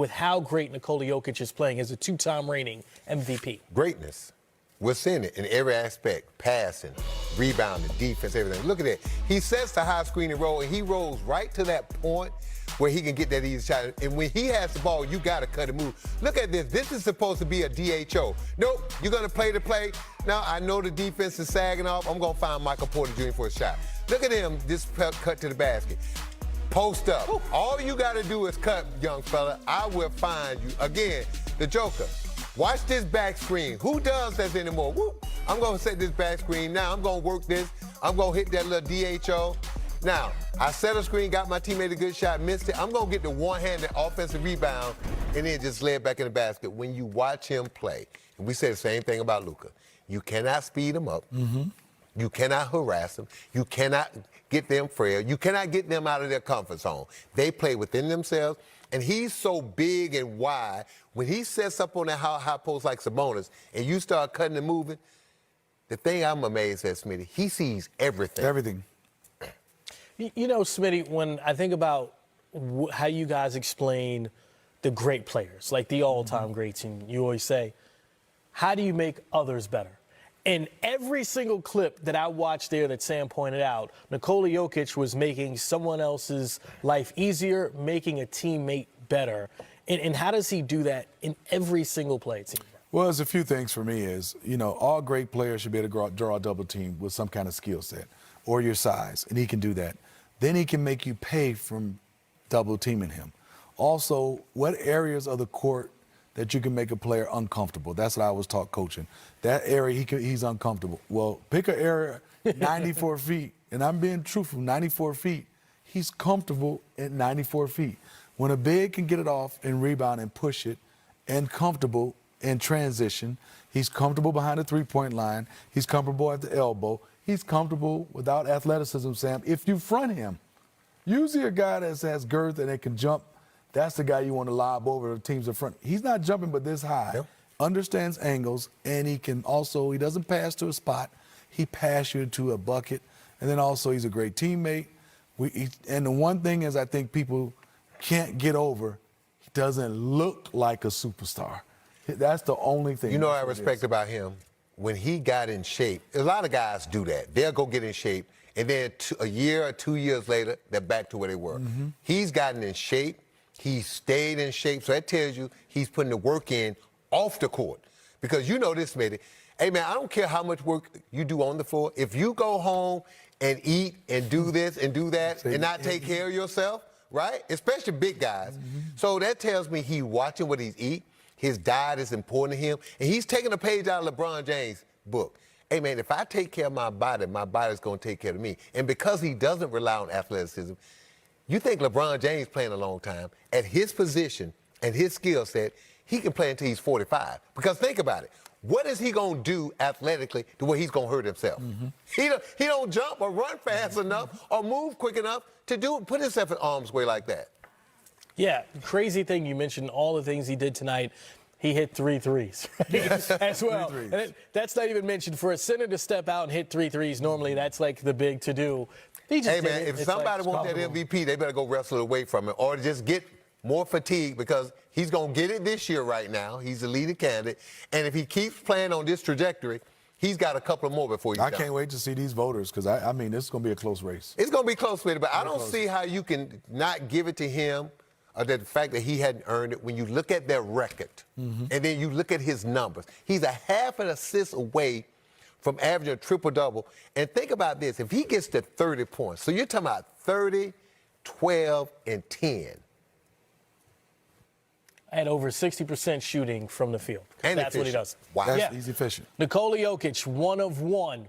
with how great Nikola Jokic is playing as a two-time reigning MVP? Greatness. We're seeing it in every aspect, passing, rebounding, defense, everything. Look at that. He sets the high screen and roll, and he rolls right to that point where he can get that easy shot. And when he has the ball, you got to cut and move. Look at this. This is supposed to be a DHO. Nope, you're going to play the play. Now, I know the defense is sagging off. I'm going to find Michael Porter Jr. for a shot. Look at him, this cut to the basket. Post up. Ooh. All you got to do is cut, young fella. I will find you. Again, the Joker. Watch this back screen. Who does that anymore? Whoop. I'm going to set this back screen. Now, I'm going to work this. I'm going to hit that little DHO. Now, I set a screen, got my teammate a good shot, missed it. I'm going to get the one-handed offensive rebound and then just lay it back in the basket. When you watch him play, and we say the same thing about Luka, you cannot speed him up. Mm-hmm. You cannot harass them. You cannot get them frail. You cannot get them out of their comfort zone. They play within themselves, and he's so big and wide. When he sets up on that high post like Sabonis, and you start cutting and moving, the thing I'm amazed at, Smitty, he sees everything. Everything. You know, Smitty, when I think about how you guys explain the great players, like the all-time greats, and you always say, how do you make others better? In every single clip that I watched there that Sam pointed out, Nikola Jokic was making someone else's life easier, making a teammate better. And how does he do that in every single play, it seems? Well, there's a few things for me is, you know, all great players should be able to draw a double team with some kind of skill set or your size, and he can do that. Then he can make you pay from double teaming him. Also, what areas of the court that you can make a player uncomfortable? That's what I was taught coaching. That area, he's uncomfortable. Well, pick an area 94 feet, and I'm being truthful, 94 feet. He's comfortable at 94 feet. When a big can get it off and rebound and push it and comfortable in transition, he's comfortable behind the three-point line. He's comfortable at the elbow. He's comfortable without athleticism, Sam. If you front him, usually a guy that has girth and that can jump, that's the guy you want to lob over the teams in front. He's not jumping but this high, yep. Understands angles, and he can also, he doesn't pass to a spot. He passes you to a bucket. And then also he's a great teammate. And the one thing is I think people can't get over, he doesn't look like a superstar. That's the only thing. You know what I respect about him? When he got in shape, a lot of guys do that. They'll go get in shape, and then a year or 2 years later, they're back to where they were. Mm-hmm. He's gotten in shape. He stayed in shape. So that tells you he's putting the work in off the court. Because you know this, Smitty. Hey, man, I don't care how much work you do on the floor. If you go home and eat and do this and do that and not take care of yourself, right? Especially big guys. Mm-hmm. So that tells me he's watching what he's eating. His diet is important to him. And he's taking a page out of LeBron James' book. Hey, man, if I take care of my body's going to take care of me. And because he doesn't rely on athleticism, you think LeBron James playing a long time, at his position and his skill set, he can play until he's 45. Because think about it. What is he going to do athletically to where he's going to hurt himself? Mm-hmm. He don't jump or run fast enough or move quick enough to put himself in arm's way like that. Yeah, crazy thing you mentioned, all the things he did tonight. He hit 3 threes, right? As well. And that's not even mentioned. For a center to step out and hit 3 threes, normally that's like the big to-do. Hey, man, if somebody wants that MVP, they better go wrestle it away from it or just get more fatigue because he's going to get it this year right now. He's the leading candidate. And if he keeps playing on this trajectory, he's got a couple more before he's done. I can't wait to see these voters because, I mean, this is going to be a close race. It's going to be close with it, but I don't see how you can not give it to him or the fact that he hadn't earned it when you look at their record and then you look at his numbers. He's a half an assist away from averaging a triple-double. And think about this. If he gets to 30 points, so you're talking about 30, 12, and 10. At over 60% shooting from the field. And that's what he does. Wow. He's efficient. Nikola Jokic, 1 of 1